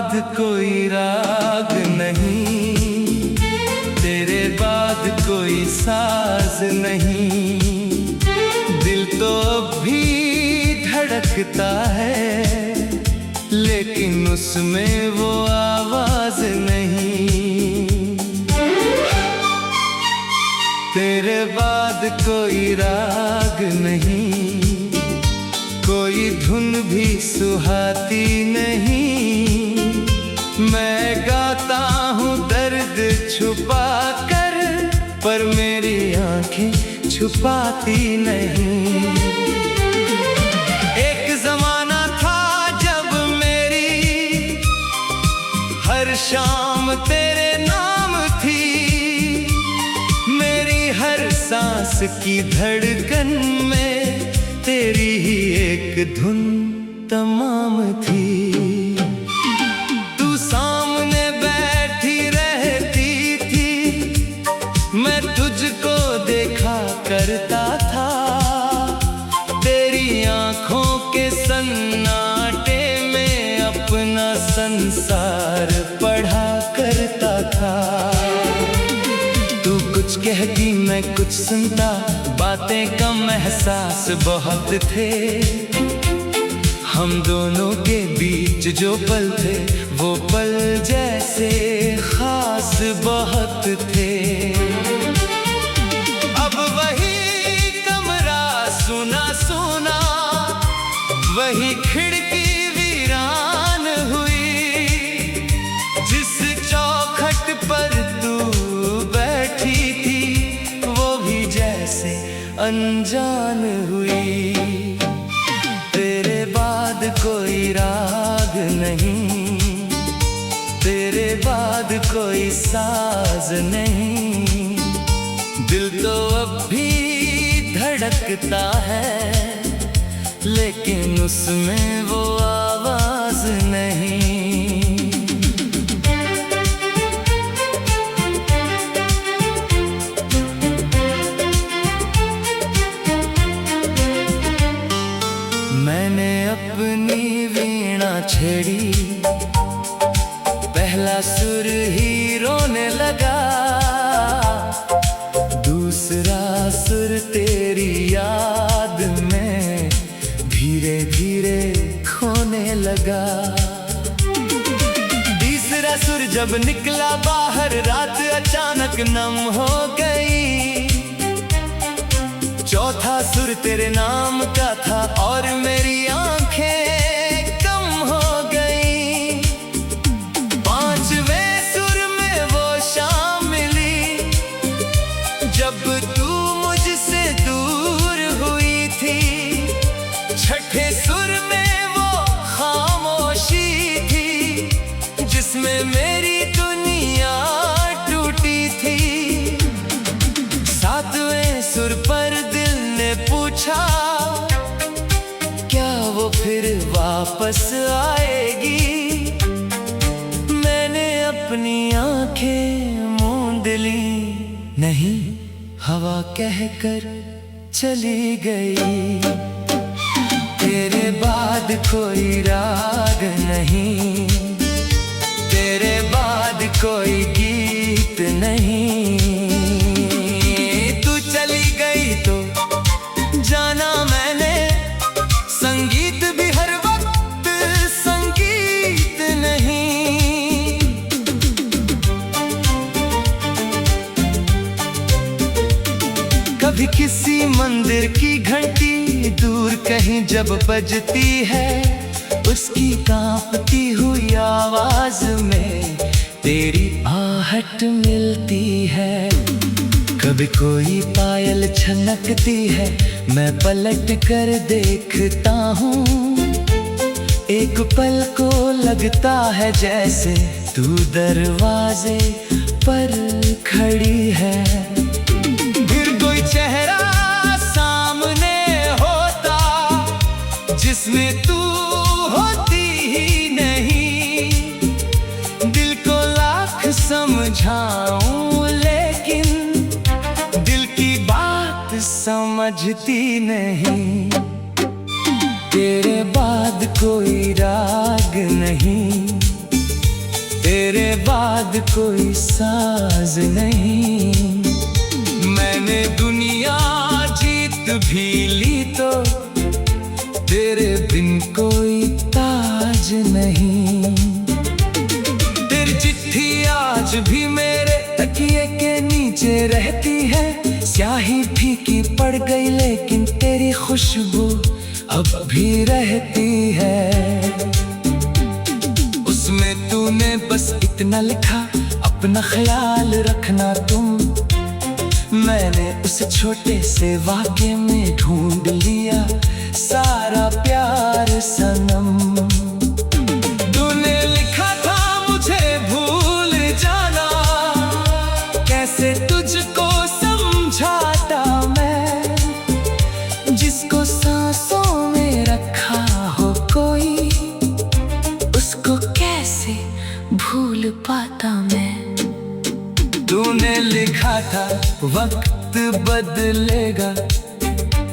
बाद कोई राग नहीं, तेरे बाद कोई साज नहीं। दिल तो अब भी धड़कता है, लेकिन उसमें वो आवाज नहीं। तेरे बाद कोई राग नहीं, कोई धुन भी सुहाती नहीं। मैं गाता हूँ दर्द छुपा कर, पर मेरी आंखें छुपाती नहीं। एक जमाना था जब मेरी हर शाम तेरे नाम थी, मेरी हर सांस की धड़कन में तेरी ही एक धुन तमाम थी। तू सामने बैठी रहती थी, मैं तुझको देखा करता था। तेरी आंखों के सन्नाटे में अपना संसार पढ़ा करता था। तू कुछ कहती मैं कुछ सुनता, बातें कम एहसास बहुत थे। हम दोनों के बीच जो पल थे, वो पल जैसे खास बहुत थे। अब वही कमरा सुना सुना, वही खिड़की वीरान हुई। जिस चौखट पर तू बैठी थी, वो भी जैसे अनजान हुई। तेरे बाद कोई राग नहीं, तेरे बाद कोई साज नहीं। दिल तो अब भी धड़कता है, लेकिन उसमें वो आवाज नहीं। मैंने अपनी वीणा छेड़ी, पहला सुर ही रोने लगा। दूसरा सुर तेरी याद में धीरे धीरे खोने लगा। तीसरा सुर जब निकला बाहर, रात अचानक नम हो गई। चौथा सुर तेरे नाम का था, और मेरी आंखें कम हो गई। पांचवें सुर में वो शाम मिली, जब तू मुझसे दूर हुई थी। छठे सुर में वो खामोशी थी, जिसमें मेरी दुनिया टूटी थी। सातवें सुर पर पूछा, क्या वो फिर वापस आएगी। मैंने अपनी आंखें मूंद ली, नहीं हवा कहकर चली गई। तेरे बाद कोई राग नहीं, तेरे बाद कोई गीत नहीं। तू चली गई तो जाना मैंने, संगीत भी हर वक्त संगीत नहीं। कभी किसी मंदिर की घंटी दूर कहीं जब बजती है, उसकी कांपती हुई आवाज में तेरी आहट मिलती है। कभी कोई पायल छनकती है, मैं पलट कर देखता हूँ। एक पल को लगता है जैसे तू दरवाजे पर खड़ी है। फिर कोई चेहरा सामने होता, जिसमें तू होती ही नहीं। दिल को लाख समझाऊं, लेकिन समझती नहीं। तेरे बाद कोई राग नहीं, तेरे बाद कोई साज नहीं। मैंने दुनिया जीत भी ली तो तेरे बिन कोई ताज नहीं। तेरी चिट्ठी आज भी मेरे तकिए के नीचे रहती है। स्याही फीकी पड़ गई लेकिन तेरी खुशबू अब भी रहती है। उसमें तूने बस इतना लिखा, अपना ख्याल रखना तुम। मैंने उस छोटे से वाक्य में ढूंढ लिया सारा प्यार सनम। तूने लिखा था मुझे भूल जाना, कैसे तुझको समझाता मैं। जिसको सांसों में रखा हो कोई, उसको कैसे भूल पाता मैं। तूने लिखा था वक्त बदलेगा,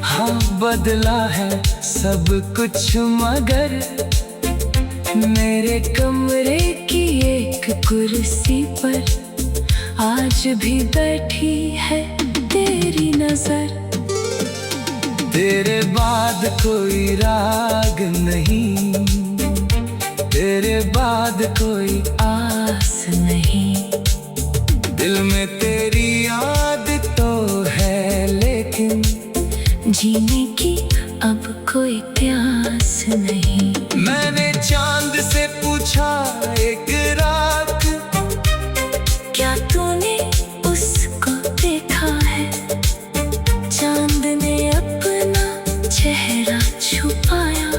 हाँ बदला है सब कुछ, मगर मेरे कमरे की एक कुर्सी पर आज भी बैठी है तेरी नजर। तेरे बाद कोई राग नहीं, तेरे बाद कोई आस नहीं। दिल में तेरी याद तो है लेकिन जीने की अब कोई प्यास नहीं। मैंने चांद से पूछा एक रात, क्या तूने उसको देखा है। चांद ने अपना चेहरा छुपाया,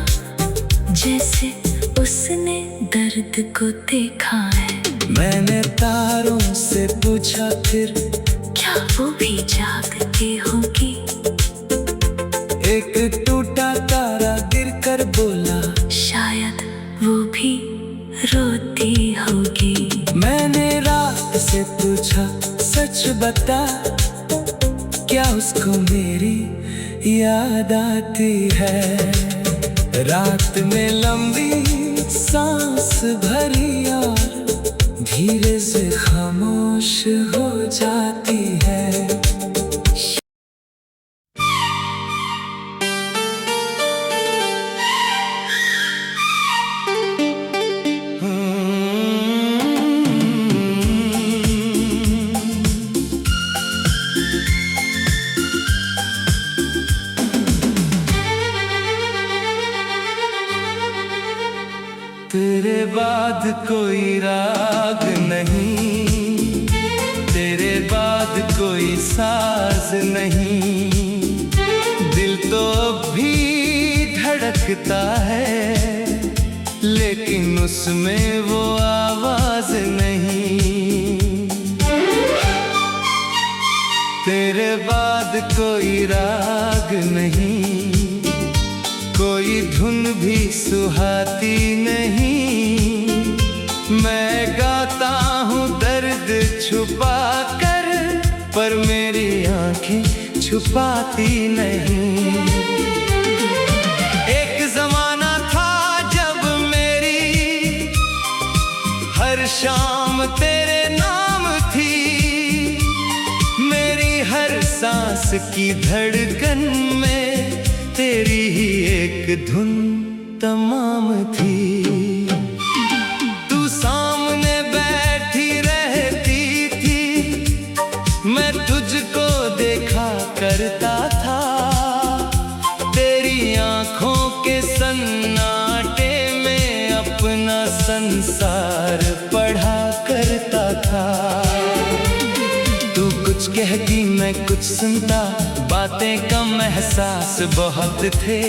जैसे उसने दर्द को देखा है। मैंने तारों से पूछा फिर, क्या वो भी जागती होगी। एक टूटा तारा गिरकर बोला, शायद वो भी रोती होगी। मैंने रात से पूछा, सच बता, क्या उसको मेरी याद आती है। रात में लंबी सांस भरी और धीरे से खामोश हो जाती है। तेरे बाद कोई राग नहीं, तेरे बाद कोई साज नहीं। दिल तो अब भी धड़कता है लेकिन उसमें वो आवाज नहीं। तेरे बाद कोई राग नहीं, कोई धुन भी सुहाती नहीं। मैं गाता हूँ दर्द छुपा कर, पर मेरी आंखें छुपाती नहीं। एक जमाना था जब मेरी हर शाम तेरे नाम थी। मेरी हर सांस की धड़कन में तेरी ही एक धुन तमाम थी। तू सामने बैठी रहती थी, मैं तुझको देखा करता था। तेरी आंखों के सन्नाटे में अपना संसार पढ़ा करता था। तू कुछ कहती मैं कुछ सुनता, बातें कम एहसास बहुत थे।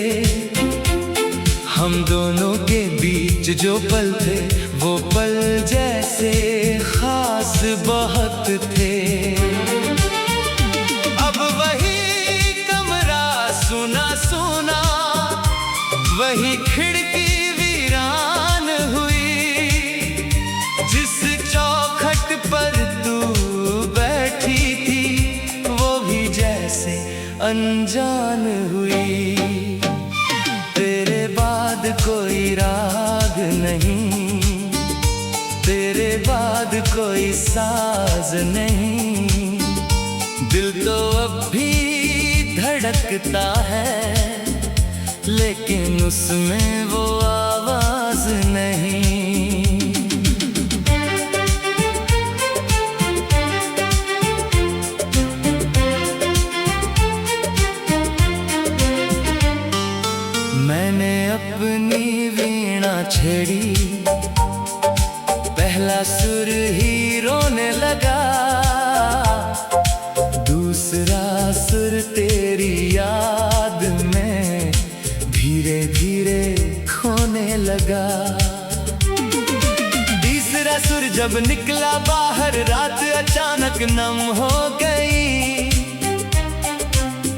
हम दोनों के बीच जो पल थे वो पल जैसे खास बहुत थे। अब वही कमरा सुना सुना, वही खिड़की वीरान हुई। जिस चौखट पर तू बैठी थी वो भी जैसे अनजान हुई। तेरे बाद कोई राग नहीं, तेरे बाद कोई साज नहीं, दिल तो अब भी धड़कता है, लेकिन उसमें वो आवाज नहीं। मैंने अपनी वीणा छेड़ी, पहला सुर ही रोने लगा, दूसरा सुर तेरी याद में धीरे धीरे खोने लगा। तीसरा सुर जब निकला बाहर, रात अचानक नम हो गई।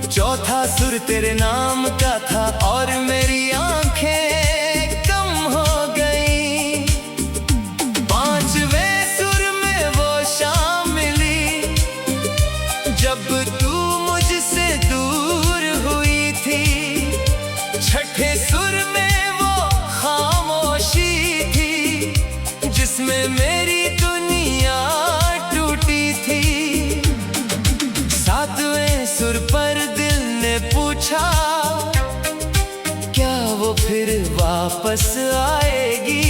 चौथा सुर तेरे नाम का था और मेरी आंखें कम हो गई। पांचवें सुर में वो शाम मिली जब तू मुझसे दूर हुई थी। छठे सुर में वो खामोशी थी जिसमें मेरी दुनिया टूटी थी। सातवें सुर पर दिल ने पूछा, क्या वो फिर वापस आएगी?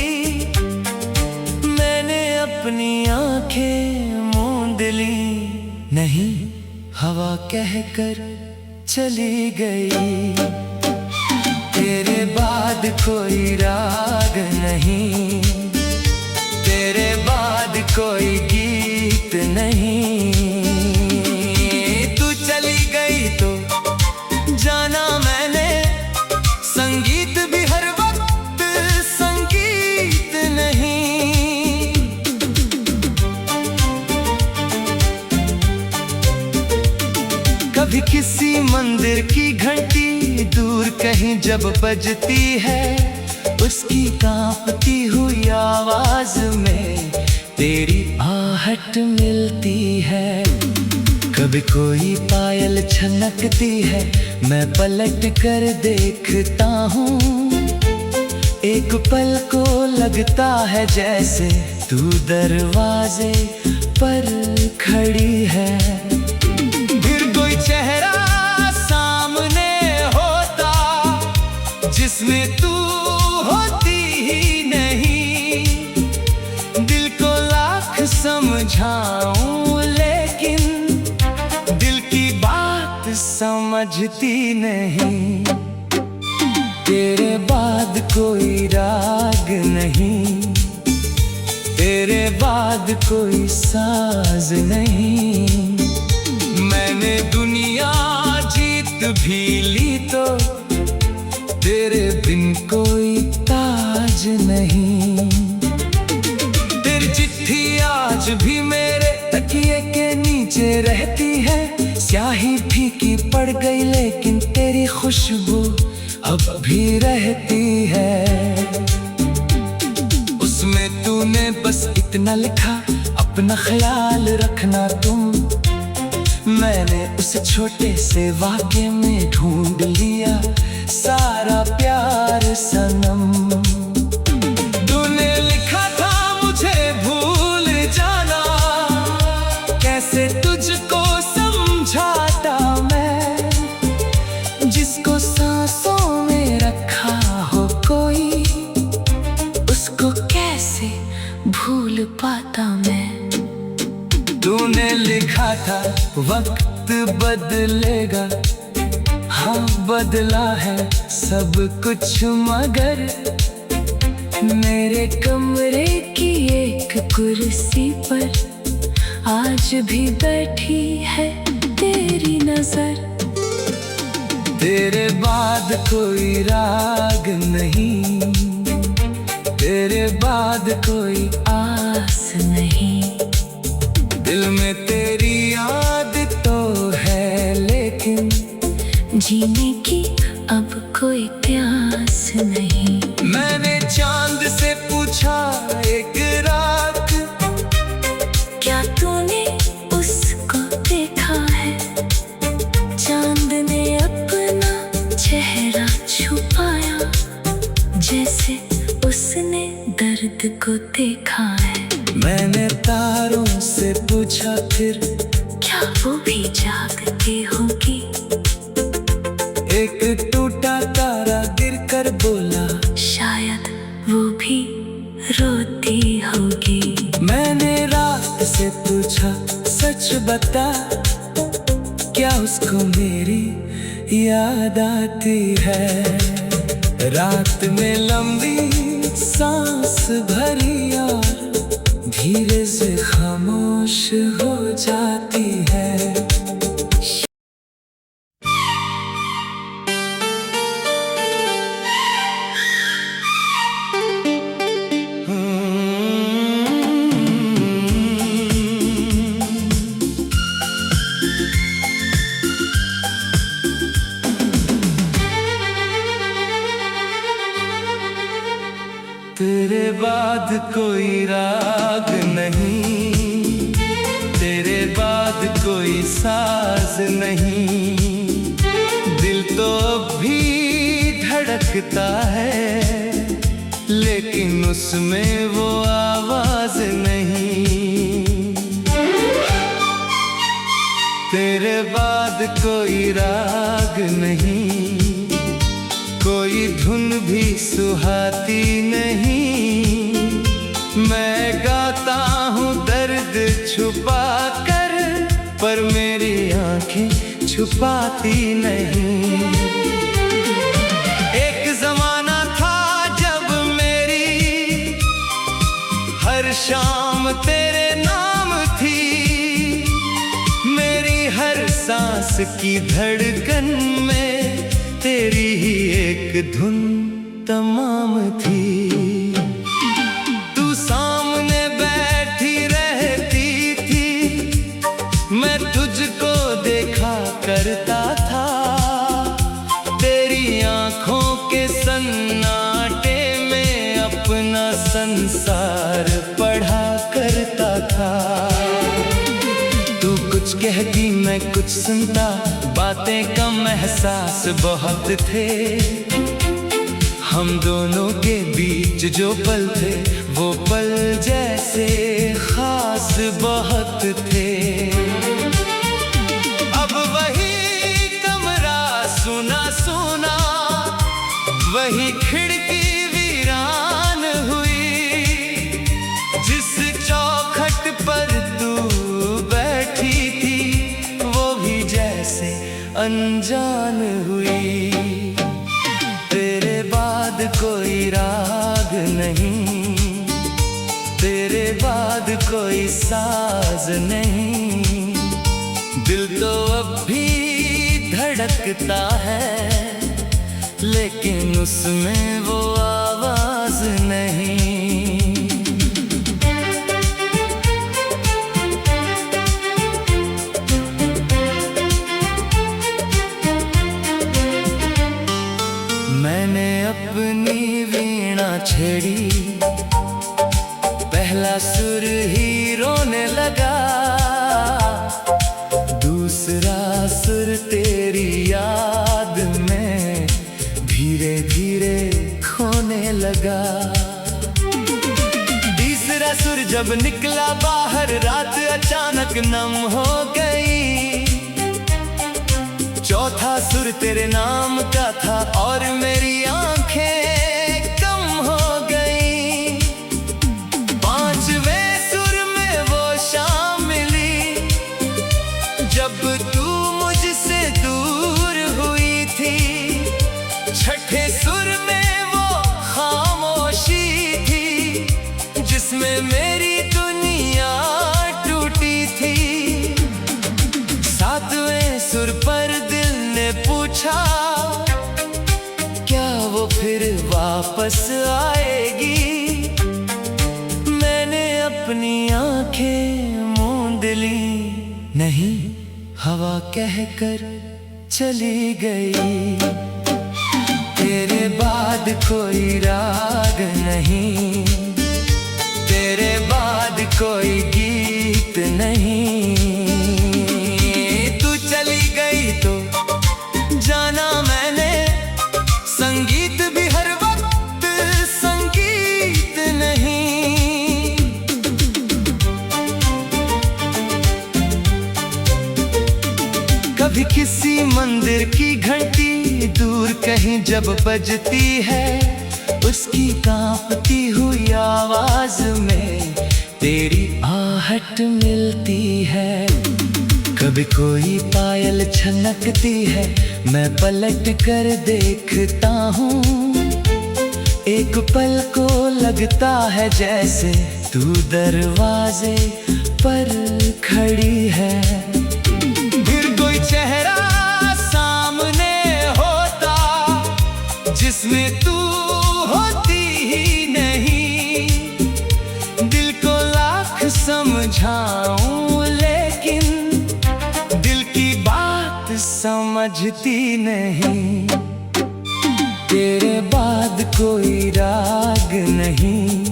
मैंने अपनी आंखें मूंद ली, नहीं, हवा कहकर चली गई। तेरे बाद कोई राग नहीं, तेरे बाद कोई गीत नहीं। तू चली गई तो जाना मैंने, संगीत भी हर वक्त संगीत नहीं। कभी किसी मंदिर की घंटी दूर कहीं जब बजती है, उसकी कांपती हुई आवाज में तेरी आहट मिलती है। कभी कोई पायल छनकती है, मैं पलट कर देखता हूँ। एक पल को लगता है जैसे तू दरवाजे पर खड़ी है। फिर कोई चेहरा सामने होता जिसमें तू होती ही नहीं। दिल को लाख समझाऊं लेकिन दिल की बात समझती नहीं। तेरे बाद कोई राग नहीं, तेरे बाद कोई साज नहीं। मैंने दुनिया जीत भी ली तो तेरे बिन कोई ताज नहीं। तेरी चिट्ठी आज भी मेरे तकिए के नीचे रहती है। स्याही फीकी पड़ गई लेकिन तेरी खुशबू अब भी रहती है। उसमें तूने बस इतना लिखा, अपना ख्याल रखना तुम। मैंने उस छोटे से वाक्य में ढूंढ लिया सारा प्यार सनम। तूने लिखा था मुझे भूल जाना, कैसे तुझको समझाता मैं। जिसको सांसों में रखा हो कोई, उसको कैसे भूल पाता मैं। तूने लिखा था वक्त बदलेगा, हाँ बदला है सब कुछ, मगर मेरे कमरे की एक कुर्सी पर आज भी बैठी है तेरी नजर। तेरे बाद कोई राग नहीं, तेरे बाद कोई आस नहीं। दिल में तेरी याद तो है लेकिन जीने की अब कोई प्यास नहीं। मैंने चांद से पूछा एक रात, क्या तूने उसको देखा है? चांद ने अपना चेहरा छुपाया, जैसे उसने दर्द को देखा है। मैंने तारों से पूछा फिर, क्या वो भी जागती होगी? एक टूटा तारा गिरकर बोला, शायद वो भी रोती होगी। मैंने रात से पूछा, सच बता, क्या उसको मेरी याद आती है? रात में लंबी सांस भरी और धीरे से खामोश हो जाती है। तेरे बाद कोई राग नहीं, तेरे बाद कोई साज नहीं, दिल तो अब भी धड़कता है, लेकिन उसमें वो आवाज नहीं। तेरे बाद कोई राग नहीं, कोई धुन भी सुहाती नहीं, मैं गाता हूँ दर्द छुपा कर, पर मेरी आंखें छुपाती नहीं। एक जमाना था जब मेरी हर शाम तेरे नाम थी, मेरी हर सांस की धड़कन में तेरी ही एक धुन तमाम थी। तू सामने बैठी रहती थी, मैं तुझको देखा करता था, तेरी आंखों के सन्नाटे में अपना संसार पढ़ा करता था। तू कुछ कहती मैं कुछ सुनता, बातें कम एहसास बहुत थे, हम दोनों के बीच जो पल थे वो पल जैसे खास बहुत थे। अब वही कमरा सुना सुना, वही खिड़की वीरान हुई, जिस चौखट पर तू बैठी थी वो भी जैसे अनजान हुई। तेरे बाद कोई राग नहीं, तेरे बाद कोई साज नहीं, दिल तो अब भी धड़कता है, लेकिन उसमें वो आवाज नहीं। मैंने अपनी वीणा छेड़ी, पहला सुर ही रोने लगा, दूसरा सुर तेरी याद में धीरे धीरे खोने लगा, तीसरा सुर जब निकला बाहर रात अचानक नम हो गई, चौथा सुर तेरे नाम का था और मेरी आंखें कम हो गई, पांचवें सुर में वो शाम मिली जब तू मुझसे दूर हुई थी, छठे सुर में वो खामोशी थी जिसमें मेरी दुनिया टूटी थी, सातवें सुर पर पूछा क्या वो फिर वापस आएगी, मैंने अपनी आंखें मूंद ली, नहीं हवा कहकर चली गई। तेरे बाद कोई राग नहीं, तेरे बाद कोई गीत नहीं, तू चली गई तो जाना मैंने, संगीत भी हर वक्त संगीत नहीं। जब बजती है उसकी कांपती हुई आवाज में तेरी आहट मिलती है। कभी कोई पायल छनकती है, मैं पलट कर देखता हूँ। एक पल को लगता है जैसे तू दरवाजे पर खड़ी है। फिर कोई चेहरा सामने होता जिसमें तू होती ही नहीं। दिल को लाख समझाऊं लेकिन दिल की बात समझती नहीं। तेरे बाद कोई राग नहीं,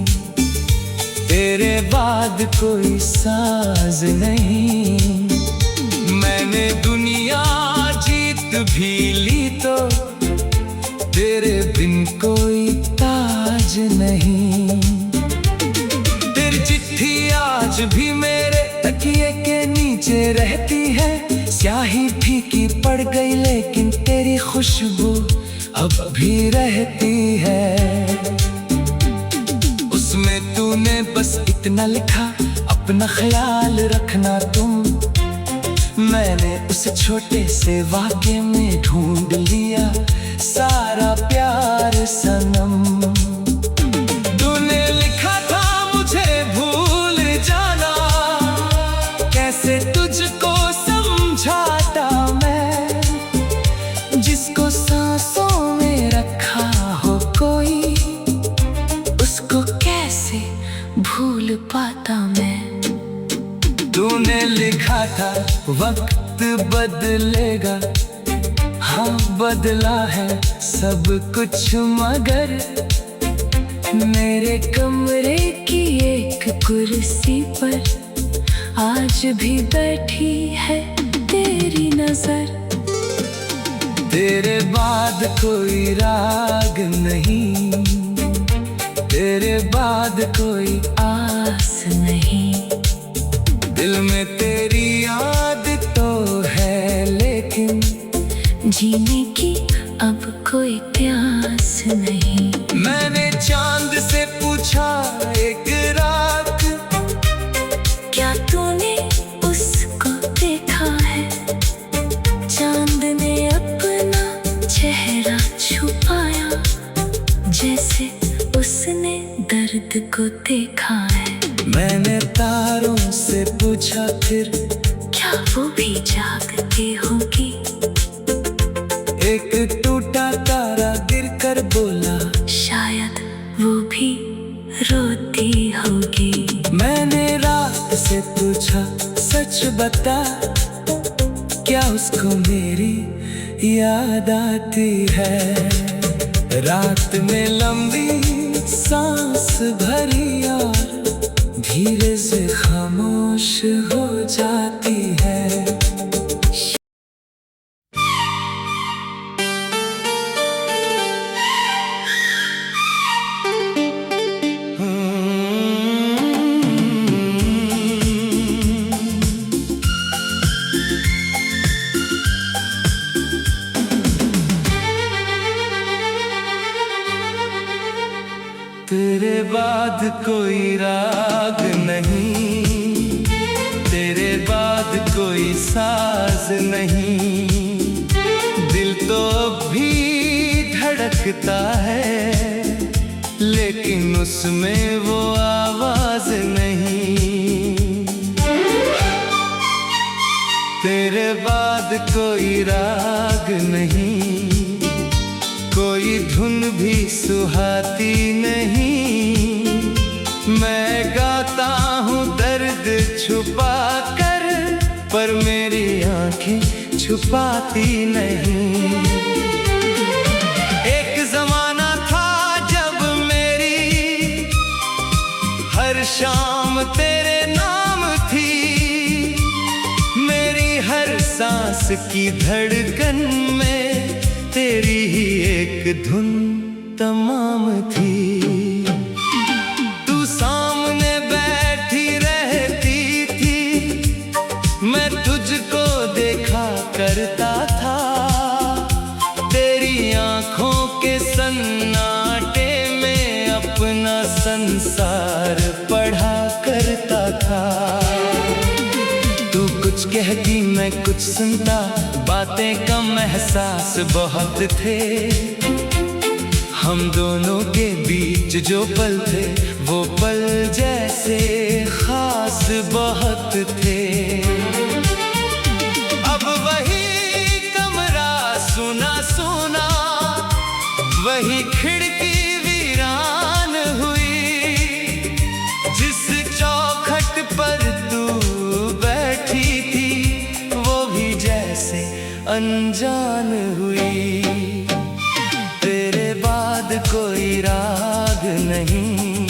तेरे बाद कोई साज नहीं। मैंने दुनिया जीत भी ली तो तेरे बिन कोई ताज नहीं। तेरी चिट्ठी आज भी मेरे तकिए के नीचे रहती है। स्याही फीकी पड़ गई लेकिन तेरी खुशबू अब भी रहती है। उसमें तूने बस इतना लिखा, अपना ख्याल रखना तुम। मैंने उस छोटे से वाक्य में ढूंढ लिया सारा प्यार सनम। तूने लिखा था मुझे भूल जाना, कैसे तुझको समझाता मैं। जिसको सांसों में रखा हो कोई, उसको कैसे भूल पाता मैं। तूने लिखा था वक्त बदलेगा, हाँ बदला है सब कुछ, मगर मेरे कमरे की एक कुर्सी पर आज भी बैठी है तेरी नजर। तेरे बाद कोई राग नहीं, तेरे बाद कोई आस नहीं। दिल में तेरी याद तो है लेकिन जीने की अब कोई प्यास नहीं। मैंने चांद से पूछा एक रात, क्या तूने उसको देखा है। चांद ने अपना चेहरा छुपाया, जैसे उसने दर्द को देखा है। मैंने तारों से पूछा फिर, क्या वो भी जागती होगी। एक टूटा तारा गिरकर बोला, शायद वो भी रोती होगी। मैंने रात से पूछा, सच बता क्या उसको मेरी याद आती है। रात में लंबी सांस भरी और धीरे से खामोश हो जाती है। तेरे बाद कोई राग नहीं, तेरे बाद कोई साज नहीं। दिल तो अब भी धड़कता है लेकिन उसमें वो आवाज नहीं। तेरे बाद कोई राग नहीं, कोई धुन भी सुहाती नहीं। मैं गाता हूँ दर्द छुपा कर, पर मेरी आंखें छुपाती नहीं। एक जमाना था जब मेरी हर शाम तेरे नाम थी। मेरी हर सांस की धड़कन में तेरी ही एक धुन तमाम थी। तू सामने बैठी रहती थी, मैं तुझको देखा करता था। तेरी आंखों मैं कुछ सुनता, बातें कम एहसास बहुत थे। हम दोनों के बीच जो पल थे वो पल जैसे खास बहुत थे। अब वही कमरा सुना सुना, वही खिड़की वीरान हुई, जिस चौखट पर तू बैठी थी वो भी जैसे अनजान हुई। तेरे बाद कोई राग नहीं,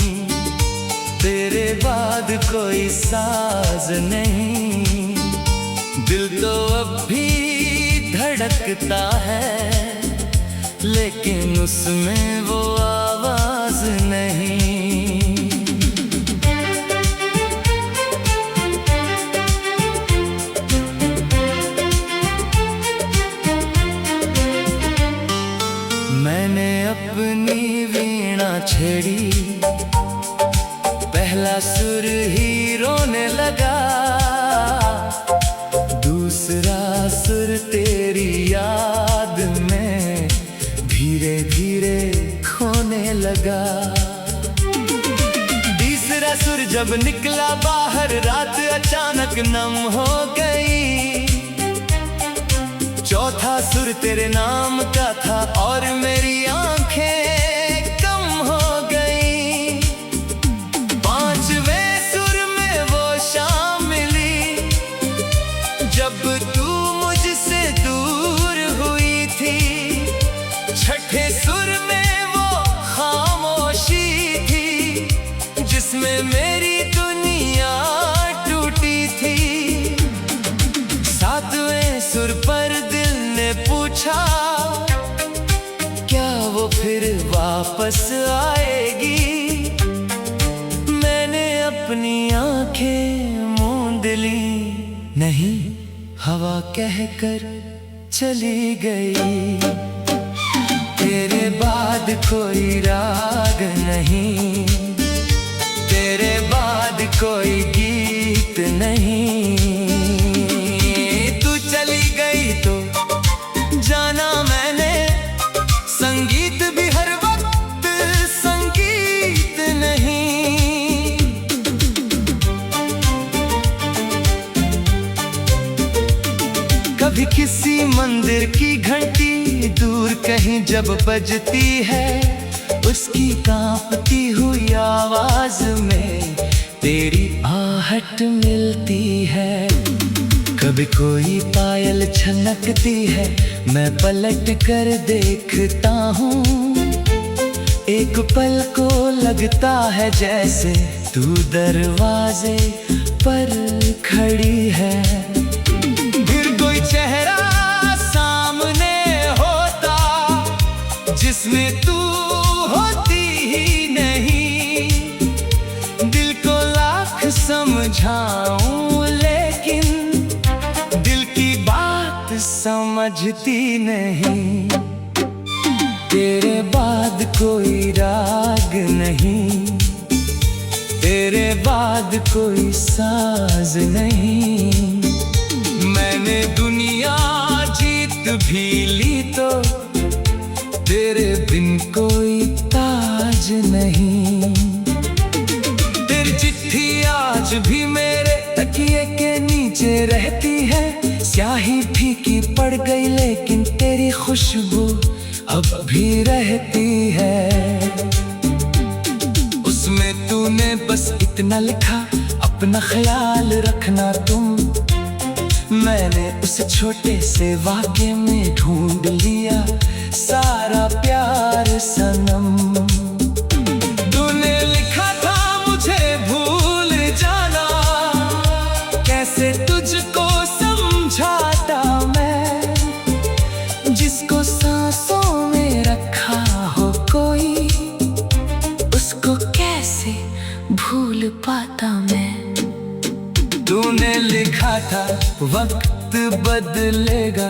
तेरे बाद कोई साज नहीं, दिल तो अब भी धड़कता है, लेकिन उसमें वो आवाज नहीं। मैंने अपनी वीणा छेड़ी, पहला सुर ही रोने लगा, दूसरा सुर तेरी याद में धीरे धीरे खोने लगा। तीसरा सुर जब निकला बाहर, रात अचानक नम हो गई। चौथा सुर तेरे नाम का था और मेरी आंखें कम हो गई। पांचवें सुर में वो शाम मिली जब तू मुझसे दूर हुई थी। छठे सुर में वो खामोशी थी जिसमें मेरी दुनिया टूटी थी। सातवें सुर पर पूछा क्या वो फिर वापस आएगी। मैंने अपनी आंखें मूंद ली, नहीं हवा कहकर चली गई। तेरे बाद कोई राग नहीं, तेरे बाद कोई गीत नहीं। तू चली गई तो जाना मैंने, संगीत भी हर वक्त संगीत नहीं। कभी किसी मंदिर की घंटी दूर कहीं जब बजती है, उसकी कांपती हुई आवाज में तेरी आहट मिलती है। कभी कोई पायल छनकती है, मैं पलट कर देखता हूँ। एक पल को लगता है जैसे तू दरवाजे पर खड़ी है। फिर कोई चेहरा सामने होता जिसमें तू होती ही नहीं। दिल को लाख समझाऊं लेकिन समझती नहीं। तेरे बाद कोई राग नहीं, तेरे बाद कोई साज नहीं। मैंने दुनिया जीत भी ली तो तेरे बिन कोई ताज नहीं। तेरी चिट्ठी आज भी मेरे तकिए के नीचे रहती है। स्याही फीकी पड़ गई लेकिन तेरी खुशबू अब भी रहती है। उसमें तूने बस इतना लिखा, अपना ख्याल रखना तुम। मैंने उस छोटे से वाक्य में ढूंढ लिया सारा प्यार सनम। तूने लिखा था मुझे भूल जाना, कैसे तुझको समझाता मैं। जिसको सांसों में रखा हो कोई, उसको कैसे भूल पाता मैं। तूने लिखा था वक्त बदलेगा,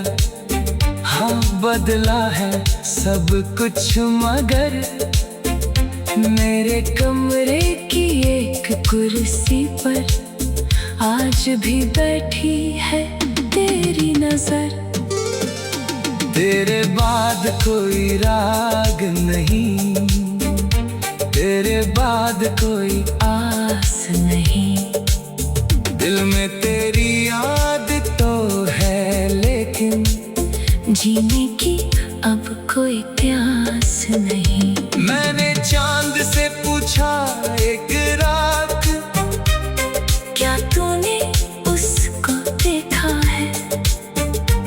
हाँ बदला है सब कुछ, मगर मेरे कमरे की एक कुर्सी पर आज भी बैठी है तेरी तेरी नजर। तेरे बाद कोई राग नहीं, तेरे बाद कोई आस नहीं। दिल में तेरी याद तो है, लेकिन जीने की अब कोई प्यास नहीं। मैंने चांद से पूछा एक रात, क्या तूने उसको देखा है?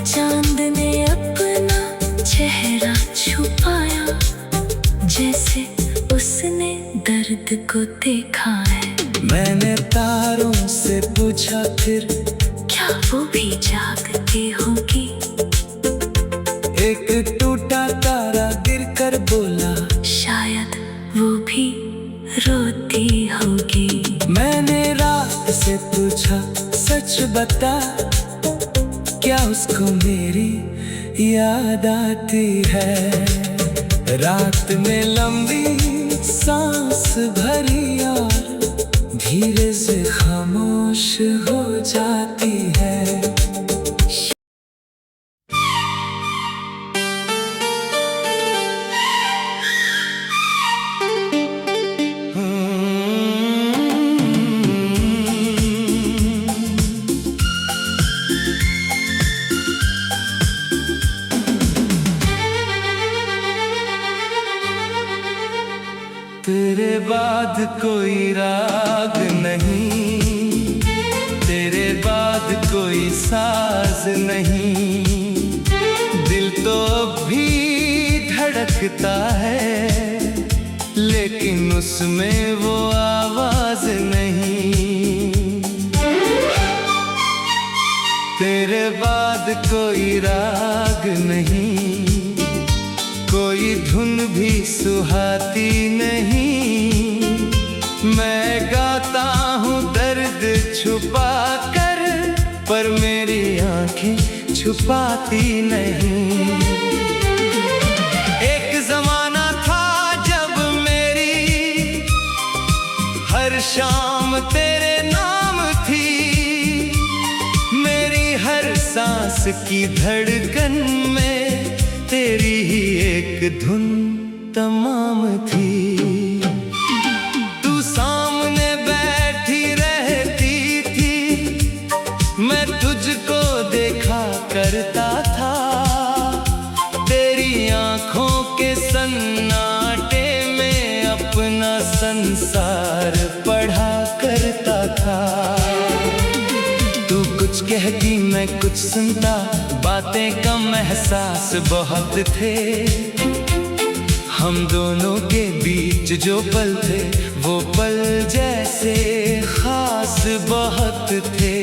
चांद ने अपना चेहरा छुपाया, जैसे उसने दर्द को देखा है। मैंने तारों से पूछा फिर, क्या वो भी जागती होगी? एक टूटा तारा गिरकर बोला, शायद वो भी रोती होगी। मैंने रात से पूछा सच बता, क्या उसको मेरी याद आती है? रात में लंबी सांस भरी और धीरे से खामोश हो जाती है। तेरे बाद कोई राग नहीं, तेरे बाद कोई साज नहीं। दिल तो अब भी धड़कता है, लेकिन उसमें वो आवाज नहीं। तेरे बाद कोई राग नहीं, कोई धुन भी सुहाती नहीं। मैं गाता हूँ दर्द छुपा कर, पर मेरी आंखें छुपाती नहीं। एक जमाना था जब मेरी हर शाम तेरे नाम थी, मेरी हर सांस की धड़कन में तेरी ही एक धुन तमाम थी। तू सामने बैठी रहती थी, मैं तुझको देखा करता था। तेरी आंखों के सन्नाटे में अपना संसार पढ़ा करता था। तू कुछ कहती मैं कुछ सुनता, बातें कम एहसास बहुत थे। हम दोनों के बीच जो पल थे, वो पल जैसे खास बहुत थे।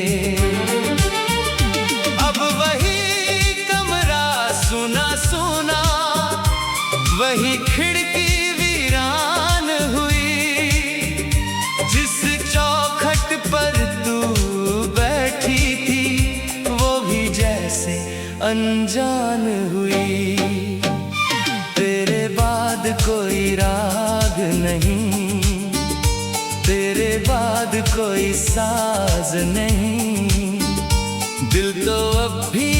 अब वही कमरा सुना सुना, वही खिड़की वीरान हुई। जिस चौखट पर तू बैठी थी, वो भी जैसे अनजान हुई। तेरे बाद कोई राग नहीं, तेरे बाद कोई साज नहीं। दिल तो अब भी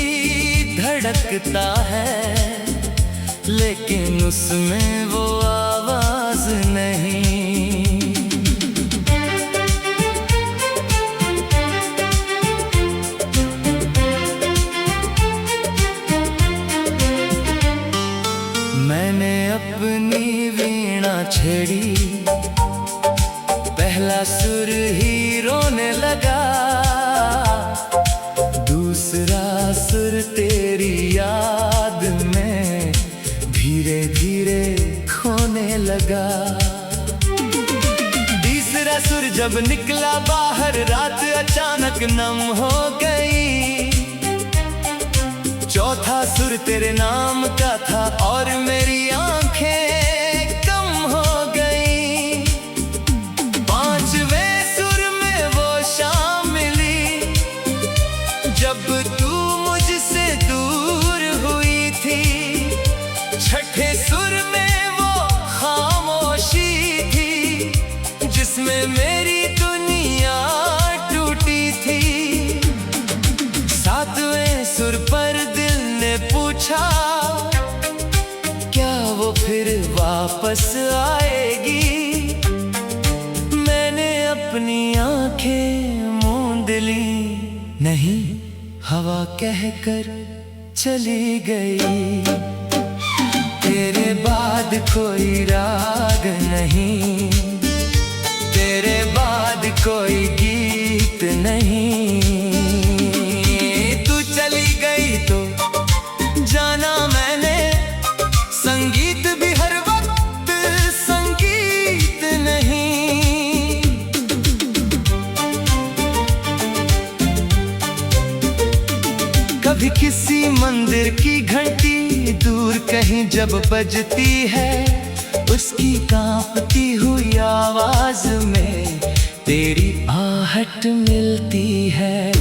धड़कता है, लेकिन उसमें वो आवाज नहीं। मैंने अपनी वीणा छेड़ी, पहला सुर ही रोने लगा, दूसरा सुर तेरी याद में धीरे धीरे खोने लगा। तीसरा सुर जब निकला बाहर, रात अचानक नम हो गई। चौथा सुर तेरे नाम का था और मेरी आंखें कम हो गई। पांचवें सुर में वो शाम मिली, जब तू मुझसे दूर हुई थी। छठे सुर में वो खामोशी थी, जिसमें मेरी दुनिया टूटी थी। सातवें फिर वापस आएगी। मैंने अपनी आंखें मूंद ली, नहीं हवा कहकर चली गई। तेरे बाद कोई राग नहीं, तेरे बाद कोई गीत नहीं। तू चली गई तो जाना मैंने, संगीत भी हर वक्त संगीत नहीं। कभी किसी मंदिर की घंटी दूर कहीं जब बजती है, उसकी कांपती हुई आवाज में तेरी आहट मिलती है।